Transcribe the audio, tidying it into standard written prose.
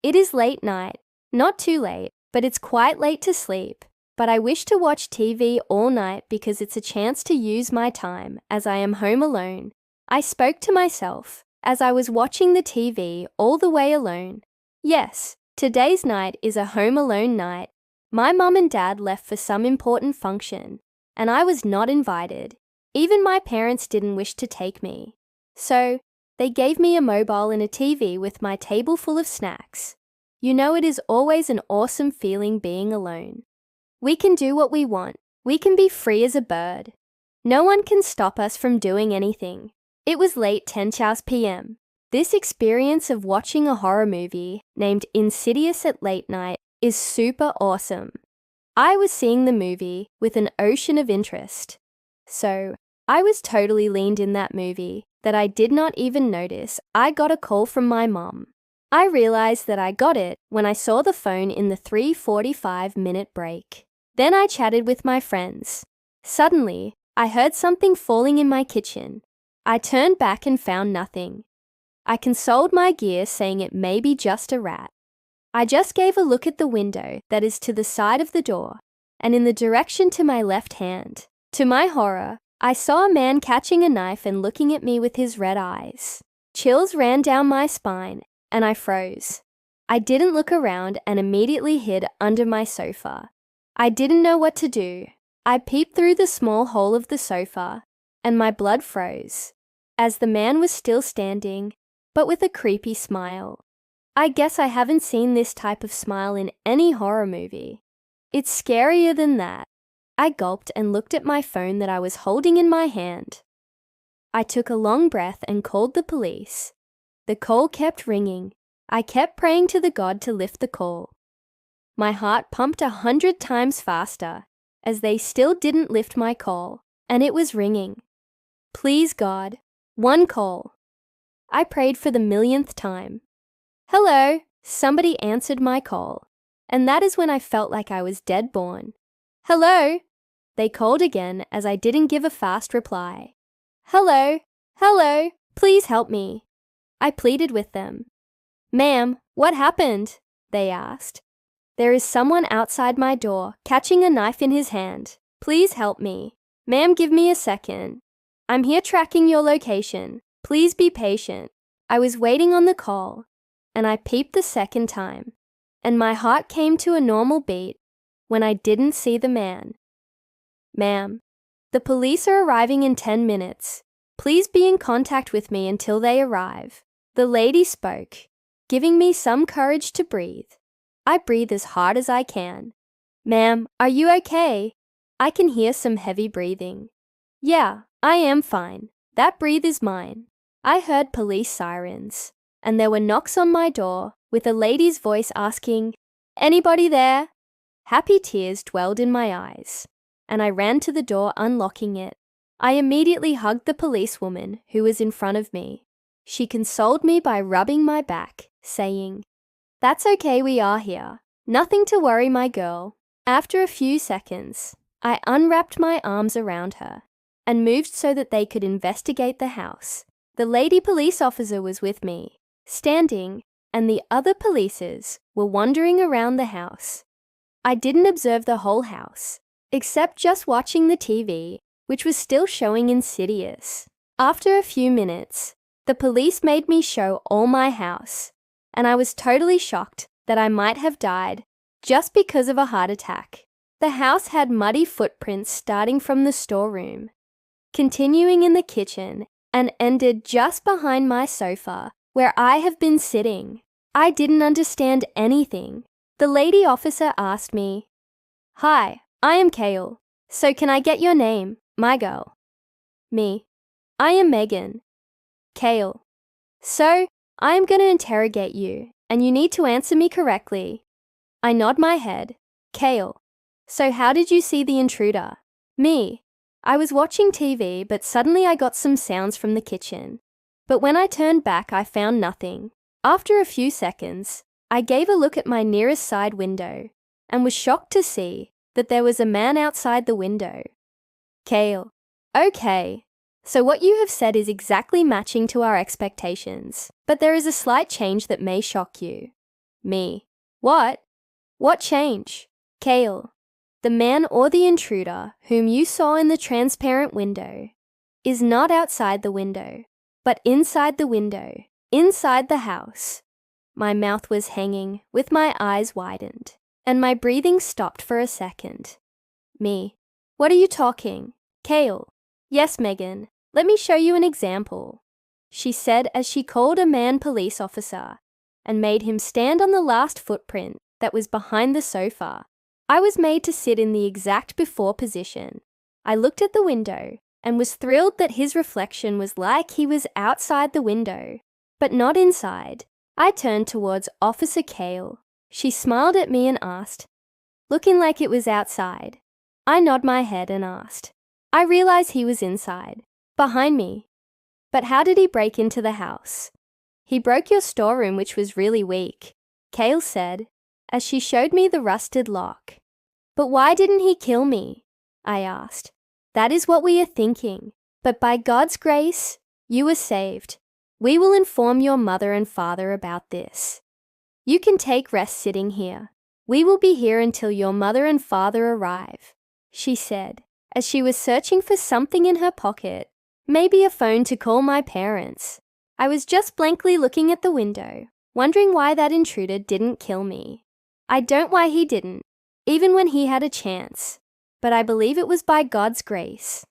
It is late night. Not too late, but it's quite late to sleep. But I wish to watch TV all night because it's a chance to use my time as I am home alone. I spoke to myself as I was watching the TV all the way alone. Yes, today's night is a home alone night. My mum and dad left for some important function, and I was not invited. Even my parents didn't wish to take me. So, they gave me a mobile and a TV with my table full of snacks. You know, it is always an awesome feeling being alone. We can do what we want. We can be free as a bird. No one can stop us from doing anything. It was late 10 p.m. This experience of watching a horror movie named Insidious at late night is super awesome. I was seeing the movie with an ocean of interest. So, I was totally leaned in that movie that I did not even notice I got a call from my mom. I realized that I got it when I saw the phone in the 3:45-minute break. Then I chatted with my friends. Suddenly, I heard something falling in my kitchen. I turned back and found nothing. I consoled my gear saying it may be just a rat. I just gave a look at the window that is to the side of the door and in the direction to my left hand. To my horror, I saw a man catching a knife and looking at me with his red eyes. Chills ran down my spine and I froze. I didn't look around and immediately hid under my sofa. I didn't know what to do. I peeped through the small hole of the sofa and my blood froze as the man was still standing, but with a creepy smile. I guess I haven't seen this type of smile in any horror movie. It's scarier than that. I gulped and looked at my phone that I was holding in my hand. I took a long breath and called the police. The call kept ringing. I kept praying to the God to lift the call. My heart pumped 100 times faster as they still didn't lift my call, and it was ringing. Please, God, one call. I prayed for the millionth time. Hello, somebody answered my call, and that is when I felt like I was dead born. Hello, they called again as I didn't give a fast reply. Hello, hello, please help me. I pleaded with them. Ma'am, what happened? They asked. There is someone outside my door catching a knife in his hand. Please help me. Ma'am, give me a second. I'm here tracking your location. Please be patient. I was waiting on the call, and I peeped the second time, and my heart came to a normal beat when I didn't see the man. Ma'am, the police are arriving in 10 minutes. Please be in contact with me until they arrive. The lady spoke, giving me some courage to breathe. I breathe as hard as I can. Ma'am, are you okay? I can hear some heavy breathing. Yeah, I am fine. That breathe is mine. I heard police sirens, and there were knocks on my door with a lady's voice asking, Anybody there? Happy tears dwelled in my eyes, and I ran to the door, unlocking it. I immediately hugged the policewoman who was in front of me. She consoled me by rubbing my back, saying, That's okay, we are here. Nothing to worry, my girl. After a few seconds, I unwrapped my arms around her and moved so that they could investigate the house. The lady police officer was with me, standing, and the other policers were wandering around the house. I didn't observe the whole house, except just watching the TV, which was still showing Insidious. After a few minutes, the police made me show all my house, and I was totally shocked that I might have died just because of a heart attack. The house had muddy footprints starting from the storeroom, continuing in the kitchen, and ended just behind my sofa where I have been sitting. I didn't understand anything. The lady officer asked me, Hi, I am Kale. So can I get your name, my girl? Me. I am Megan. Kale. So, I am going to interrogate you, and you need to answer me correctly. I nod my head. Kale. So how did you see the intruder? Me. I was watching TV, but suddenly I got some sounds from the kitchen. But when I turned back, I found nothing. After a few seconds, I gave a look at my nearest side window and was shocked to see that there was a man outside the window. Kale. Okay. So what you have said is exactly matching to our expectations, but there is a slight change that may shock you. Me. What? What change? Kale. The man or the intruder whom you saw in the transparent window is not outside the window, but inside the window, inside the house. My mouth was hanging, with my eyes widened, and my breathing stopped for a second. Me. What are you talking? Kale. Yes, Megan. Let me show you an example, she said as she called a man police officer and made him stand on the last footprint that was behind the sofa. I was made to sit in the exact before position. I looked at the window and was thrilled that his reflection was like he was outside the window, but not inside. I turned towards Officer Kale. She smiled at me and asked, looking like it was outside. I nodded my head and asked. I realized he was inside, behind me. But how did he break into the house? He broke your storeroom, which was really weak, Kale said, as she showed me the rusted lock. But why didn't he kill me? I asked. That is what we are thinking. But by God's grace, you were saved. We will inform your mother and father about this. You can take rest sitting here. We will be here until your mother and father arrive, she said, as she was searching for something in her pocket, maybe a phone to call my parents. I was just blankly looking at the window, wondering why that intruder didn't kill me. I don't why he didn't, even when he had a chance, but I believe it was by God's grace.